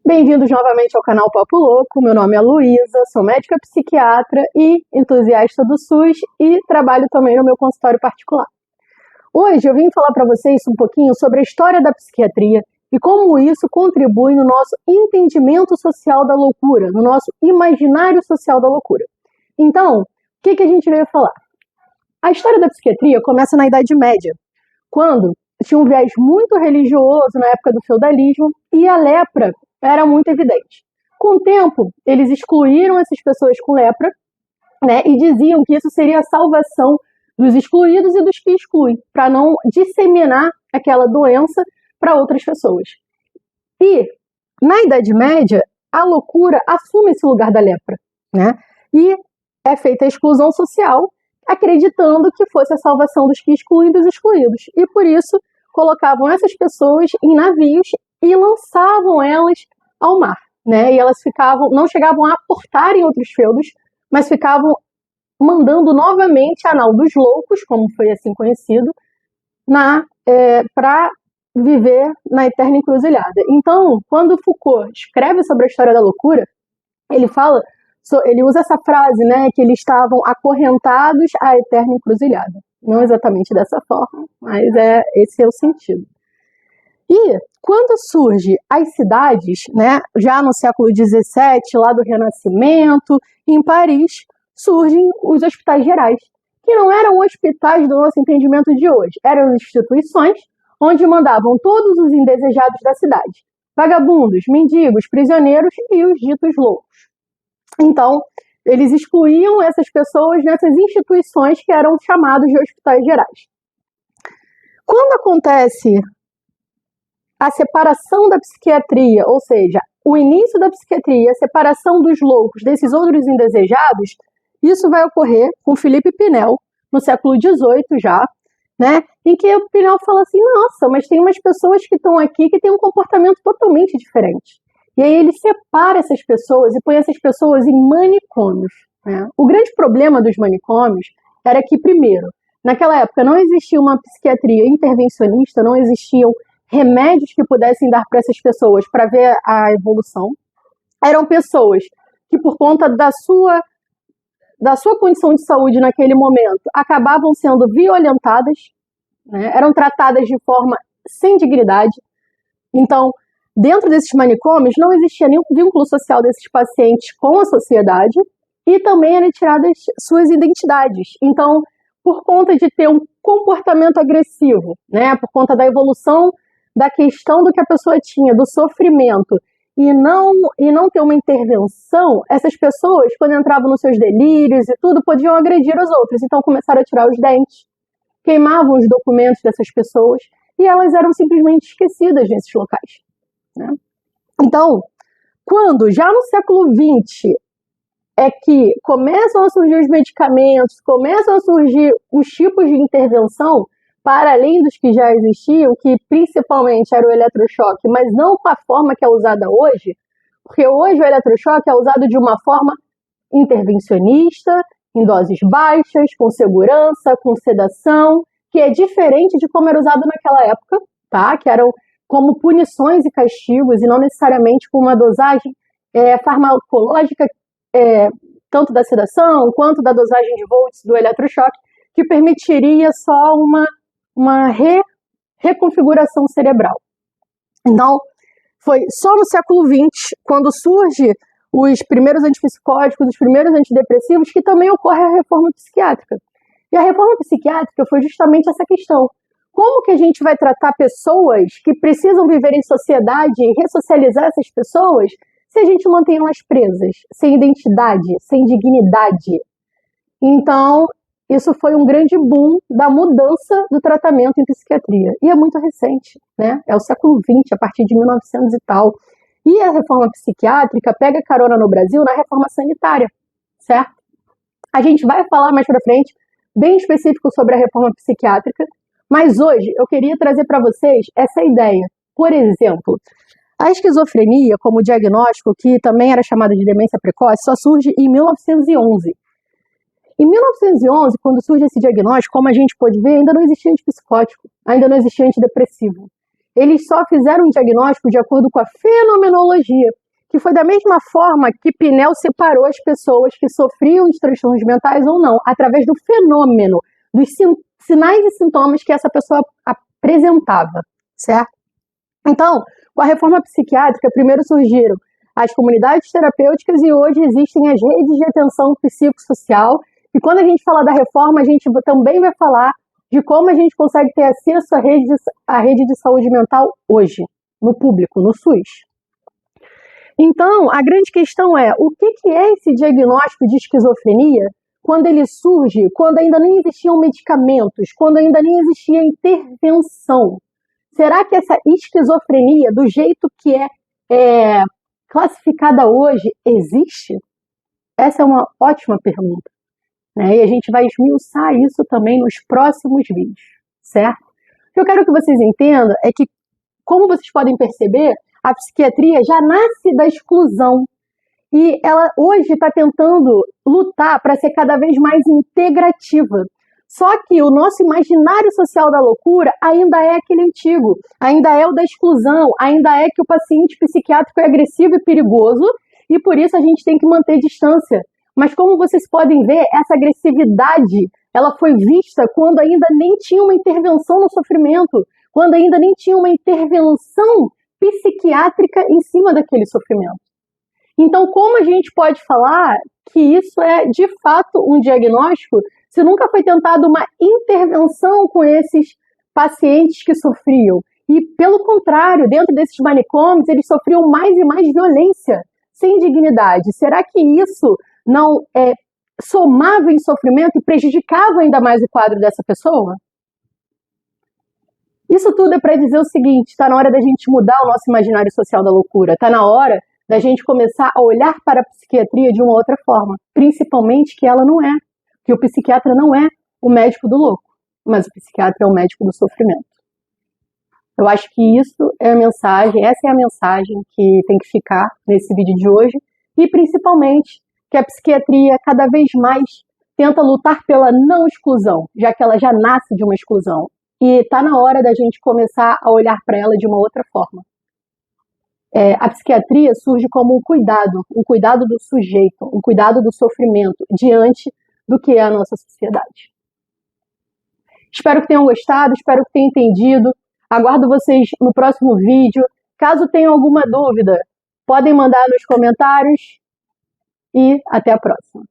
Bem-vindos novamente ao canal Papo Louco. Meu nome é Luísa, sou médica psiquiatra e entusiasta do SUS e trabalho também no meu consultório particular. Hoje eu vim falar para vocês um pouquinho sobre a história da psiquiatria e como isso contribui no nosso entendimento social da loucura, no nosso imaginário social da loucura. Então, o que a gente veio falar? A história da psiquiatria começa na Idade Média, quando tinha um viés muito religioso na época do feudalismo e a lepra era muito evidente. Com o tempo, eles excluíram essas pessoas com lepra, né, e diziam que isso seria a salvação dos excluídos e dos que excluem, para não disseminar aquela doença para outras pessoas. E, na Idade Média, a loucura assume esse lugar da lepra, né, e é feita a exclusão social, acreditando que fosse a salvação dos que excluem dos excluídos. E, por isso, colocavam essas pessoas em navios e lançavam elas ao mar, né? E elas não chegavam a aportar em outros feudos, mas ficavam mandando novamente a nau dos loucos, como foi assim conhecido, para viver na eterna encruzilhada. Então, quando Foucault escreve sobre a história da loucura, ele usa essa frase, né, que eles estavam acorrentados à eterna encruzilhada. Não exatamente dessa forma, mas esse é o sentido. E quando surgem as cidades, né, já no século XVII, lá do Renascimento, em Paris, surgem os hospitais gerais, que não eram hospitais do nosso entendimento de hoje, eram instituições onde mandavam todos os indesejados da cidade, vagabundos, mendigos, prisioneiros e os ditos loucos. Então, eles excluíam essas pessoas nessas instituições que eram chamados de hospitais gerais. Quando acontece a separação da psiquiatria, ou seja, o início da psiquiatria, a separação dos loucos desses outros indesejados, isso vai ocorrer com Felipe Pinel, no século XVIII já, né, em que o Pinel fala assim, nossa, mas tem umas pessoas que estão aqui que têm um comportamento totalmente diferente. E aí ele separa essas pessoas e põe essas pessoas em manicômios, né? O grande problema dos manicômios era que, primeiro, naquela época não existia uma psiquiatria intervencionista, não existiam remédios que pudessem dar para essas pessoas para ver a evolução. Eram pessoas que, por conta da sua condição de saúde naquele momento, acabavam sendo violentadas, né? Eram tratadas de forma sem dignidade. Então, dentro desses manicômios, não existia nenhum vínculo social desses pacientes com a sociedade e também eram tiradas suas identidades. Então, por conta de ter um comportamento agressivo, né, por conta da evolução da questão do que a pessoa tinha, do sofrimento, e não ter uma intervenção, essas pessoas, quando entravam nos seus delírios e tudo, podiam agredir os outros. Então, começaram a tirar os dentes, queimavam os documentos dessas pessoas e elas eram simplesmente esquecidas nesses locais, né? Então, quando já no século XX é que começam a surgir os medicamentos, começam a surgir os tipos de intervenção, para além dos que já existiam, que principalmente era o eletrochoque, mas não com a forma que é usada hoje, porque hoje o eletrochoque é usado de uma forma intervencionista, em doses baixas, com segurança, com sedação, que é diferente de como era usado naquela época, tá? Que eram como punições e castigos, e não necessariamente com uma dosagem farmacológica, tanto da sedação quanto da dosagem de volts do eletrochoque, que permitiria só uma reconfiguração cerebral. Então, foi só no século XX, quando surge os primeiros antipsicóticos, os primeiros antidepressivos, que também ocorre a reforma psiquiátrica. E a reforma psiquiátrica foi justamente essa questão. Como que a gente vai tratar pessoas que precisam viver em sociedade e ressocializar essas pessoas se a gente mantém elas presas, sem identidade, sem dignidade? Então, isso foi um grande boom da mudança do tratamento em psiquiatria. E é muito recente, né? É o século XX, a partir de 1900 e tal. E a reforma psiquiátrica pega carona no Brasil na reforma sanitária, certo? A gente vai falar mais pra frente, bem específico sobre a reforma psiquiátrica, mas hoje eu queria trazer para vocês essa ideia. Por exemplo, a esquizofrenia como diagnóstico, que também era chamada de demência precoce, só surge em 1911. Em 1911, quando surge esse diagnóstico, como a gente pode ver, ainda não existia antipsicótico, ainda não existia antidepressivo. eles só fizeram um diagnóstico de acordo com a fenomenologia, que foi da mesma forma que Pinel separou as pessoas que sofriam de transtornos mentais ou não, através do fenômeno, dos sinais e sintomas que essa pessoa apresentava, certo? Então, com a reforma psiquiátrica, primeiro surgiram as comunidades terapêuticas e hoje existem as redes de atenção psicossocial. E quando a gente fala da reforma, a gente também vai falar de como a gente consegue ter acesso à rede de saúde mental hoje, no público, no SUS. Então, a grande questão é, o que é esse diagnóstico de esquizofrenia quando ele surge, quando ainda nem existiam medicamentos, quando ainda nem existia intervenção? Será que essa esquizofrenia, do jeito que é classificada hoje, existe? Essa é uma ótima pergunta, né? E a gente vai esmiuçar isso também nos próximos vídeos, certo? O que eu quero que vocês entendam é que, como vocês podem perceber, a psiquiatria já nasce da exclusão e ela hoje está tentando lutar para ser cada vez mais integrativa. Só que o nosso imaginário social da loucura ainda é aquele antigo, ainda é o da exclusão, ainda é que o paciente psiquiátrico é agressivo e perigoso e por isso a gente tem que manter distância. Mas como vocês podem ver, essa agressividade ela foi vista quando ainda nem tinha uma intervenção no sofrimento, quando ainda nem tinha uma intervenção psiquiátrica em cima daquele sofrimento. Então, como a gente pode falar que isso é de fato um diagnóstico se nunca foi tentada uma intervenção com esses pacientes que sofriam? E, pelo contrário, dentro desses manicômios, eles sofriam mais e mais violência, sem dignidade. Será que isso não somava em sofrimento e prejudicava ainda mais o quadro dessa pessoa? Isso tudo é para dizer o seguinte, está na hora da gente mudar o nosso imaginário social da loucura, está na hora da gente começar a olhar para a psiquiatria de uma outra forma, principalmente que ela não é, que o psiquiatra não é o médico do louco, mas o psiquiatra é o médico do sofrimento. Eu acho que isso é a mensagem, essa é a mensagem que tem que ficar nesse vídeo de hoje, e principalmente que a psiquiatria cada vez mais tenta lutar pela não exclusão, já que ela já nasce de uma exclusão. E está na hora da gente começar a olhar para ela de uma outra forma. A psiquiatria surge como um cuidado do sujeito, um cuidado do sofrimento diante do que é a nossa sociedade. Espero que tenham gostado, espero que tenham entendido. Aguardo vocês no próximo vídeo. Caso tenham alguma dúvida, podem mandar nos comentários e até a próxima.